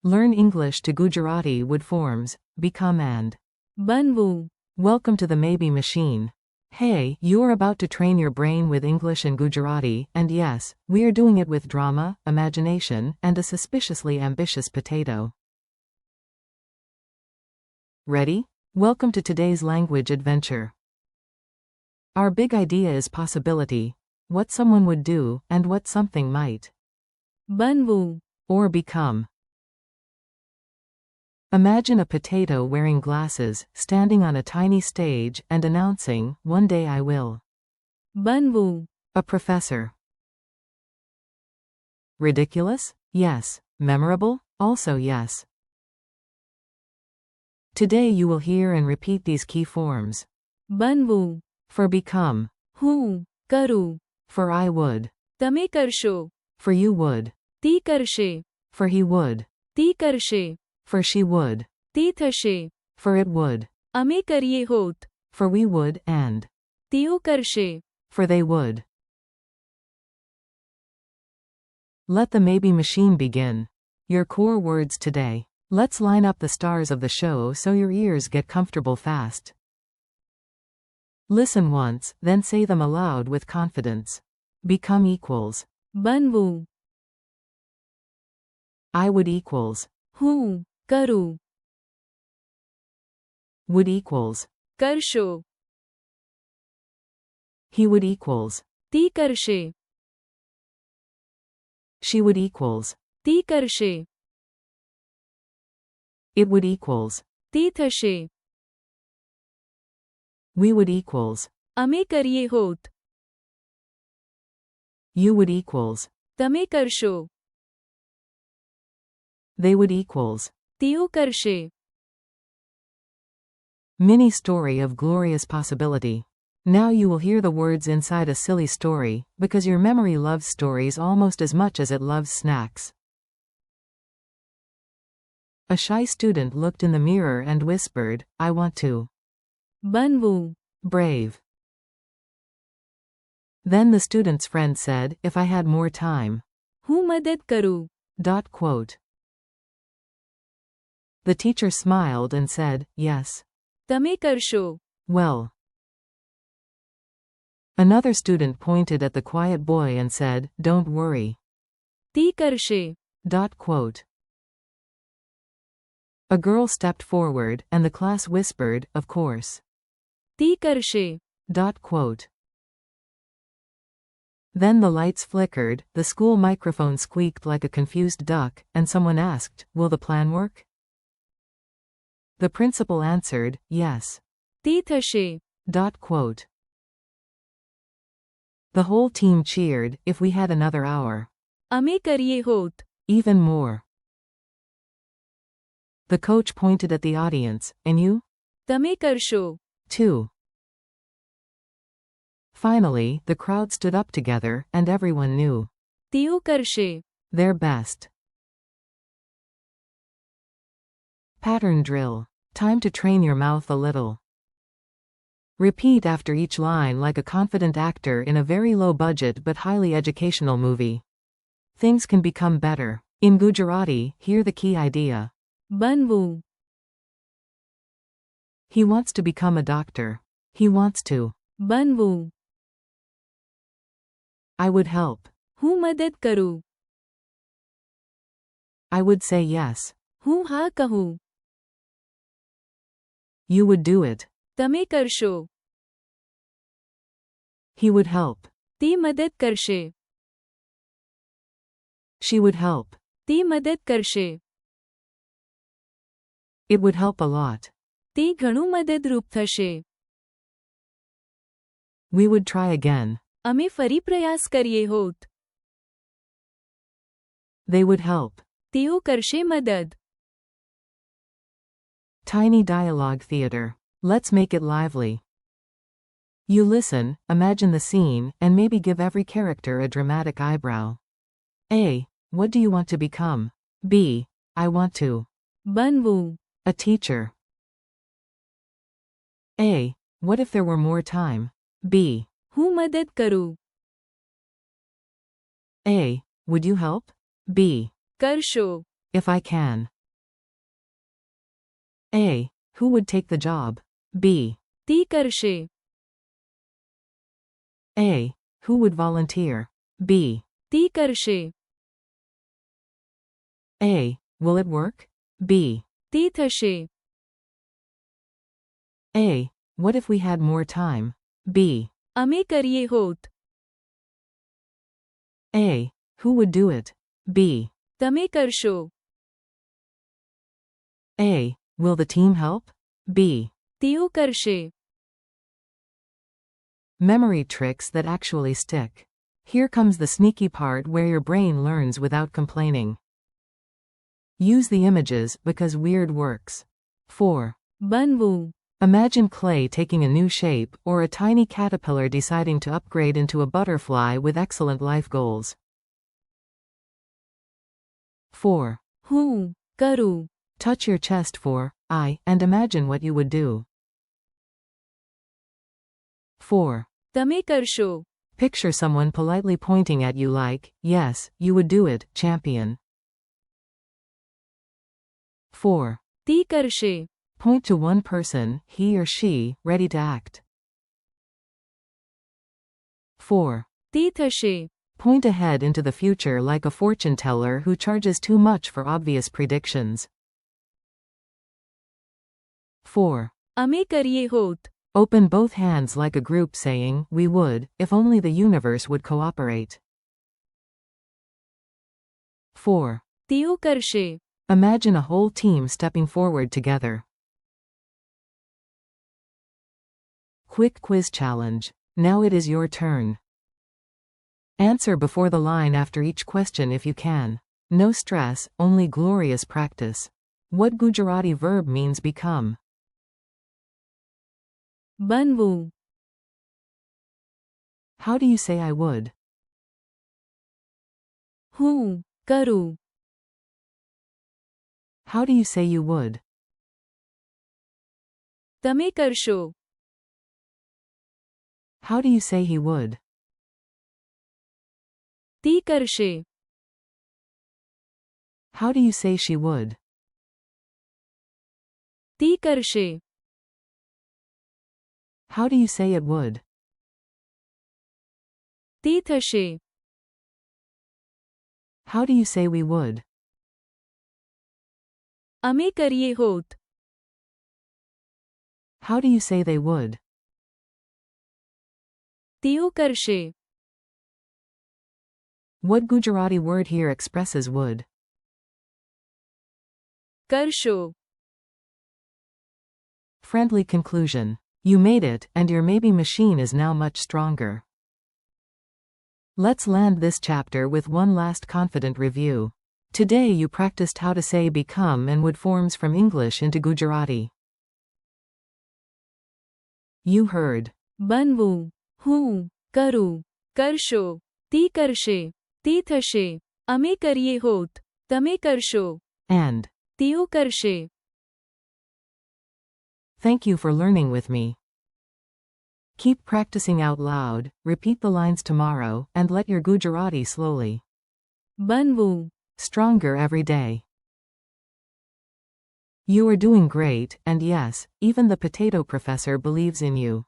Learn English to Gujarati with forms, become and Banvu. welcome to the Maybe machine. Hey, you're about to train your brain with English and Gujarati, and yes, we are doing it with drama, imagination, and a suspiciously ambitious potato. Ready? Welcome to today's language adventure. Our big idea is possibility, what someone would do, and what something might Banvu. or become. Imagine a potato wearing glasses, standing on a tiny stage, and announcing, "One day I will." Banvu. A professor. Ridiculous? Yes. Memorable? Also yes. Today you will hear and repeat these key forms. Banvu. For become. હું કરું. For I would. તમે કરશો. For you would. તી કરશે. For he would. તી કરશે. For she would. તી થશે. For it would. અમે કરીએ હોત. For we would, and. તેઓ કરશે. For they would. Let the maybe machine begin. Your core words today. Let's line up the stars of the show so your ears get comfortable fast. Listen once, then say them aloud with confidence. Become equals. બનવું. I would equals. હું કરું. Would equals. કરશો. He would equals. તી કરશે. She would equals. તી કરશે. It would equals. તી થશે. We would equals. અમે કરીએ હોત. You would equals. તમે કરશો. They would equals. તેઓ કરશે. Mini story of glorious possibility. Now you will hear the words inside a silly story, because your memory loves stories almost as much as it loves snacks. A shy student looked in the mirror and whispered, "I want to." બનવું. Brave. Then the student's friend said, "If I had more time." હું મદદ કરું. Quote. The teacher smiled and said, "Yes." તમે કરશો. Well. Another student pointed at the quiet boy and said, "Don't worry." તી કરશે. Quote. A girl stepped forward, and the class whispered, "Of course." તી કરશે. Quote. Then the lights flickered, the school microphone squeaked like a confused duck, and someone asked, "Will the plan work?" The principal answered, "Yes." તી થશે. Quote. The whole team cheered, "If we had another hour." અમે કરીએ હોત. Even more. The coach pointed at the audience, "And you?" તમે કરશો. Too. Finally, the crowd stood up together, and everyone knew. તેઓ કરશે. Their best. Pattern drill. Time to train your mouth a little. Repeat after each line like a confident actor in a very low-budget but highly educational movie. Things can become better. In Gujarati, hear the key idea. બનવું. He wants to become a doctor. He wants to. બનવું. I would help. હું મદદ કરું. I would say yes. હું હા કહું. You would do it. તમે કરશો. He would help. તી મદદ કરશે. She would help. તી મદદ કરશે. It would help a lot. તે ઘણું મદદરૂપ થશે. We would try again. અમે ફરી પ્રયાસ કરીએ હોત. They would help. તેઓ કરશે મદદ. Tiny dialogue theater. Let's make it lively. You listen, imagine the scene, and maybe give every character a dramatic eyebrow. A. What do you want to become? B. I want to. બનવું. A teacher. A. What if there were more time? B. હું મદદ કરું. A. Would you help? B. કરશો. If I can. A. Who would take the job? B. ती करशे. A. Who would volunteer? B. ती करशे. A. Will it work? B. ती થશે. A. What if we had more time? B. અમે કરીએ હોત. A. Who would do it? B. તમે કરશો. A. Will the team help? B. તેઓ કરશે. Memory tricks that actually stick. Here comes the sneaky part where your brain learns without complaining. Use the images because weird works. 4. બનવું. Imagine clay taking a new shape or a tiny caterpillar deciding to upgrade into a butterfly with excellent life goals. 4. હું કરું. Touch your chest for I and imagine what you would do. 4. તમે કરશો. Picture someone politely pointing at you like, yes, you would do it, champion. 4. તી કરશે. Point to one person, he or she, ready to act. 4. તી થશે. Point ahead into the future like a fortune teller who charges too much for obvious predictions. 4. અમે કરીએ હોત. Open both hands like a group saying, we would, if only the universe would cooperate. 4. તેઓ કરશે. Imagine a whole team stepping forward together. Quick quiz challenge. Now it is your turn. Answer before the line after each question if you can. No stress, only glorious practice. What Gujarati verb means become? બનવું. How do you say I would? હું કરું. How do you say you would? તમે કરશો. How do you say he would? તી કરશે. How do you say she would? તી કરશે. How do you say it would? તી થશે. How do you say we would? અમે કરીએ હોત. How do you say they would? તેઓ કરશે. What Gujarati word here expresses would? કરશો. Friendly conclusion. You made it, and your maybe machine is now much stronger. Let's land this chapter with one last confident review. Today you practiced how to say become and would forms from English into Gujarati. You heard બનવું. હું કરું. કરશો. તી કરશે. તી થશે. અમે કરીએ હોત. તમે કરશો. and તેઓ કરશે. thank you for learning with me. Keep practicing out loud, repeat the lines tomorrow, and let your Gujarati slowly બનવું. stronger every day. You are doing great, and yes, even the potato professor believes in you.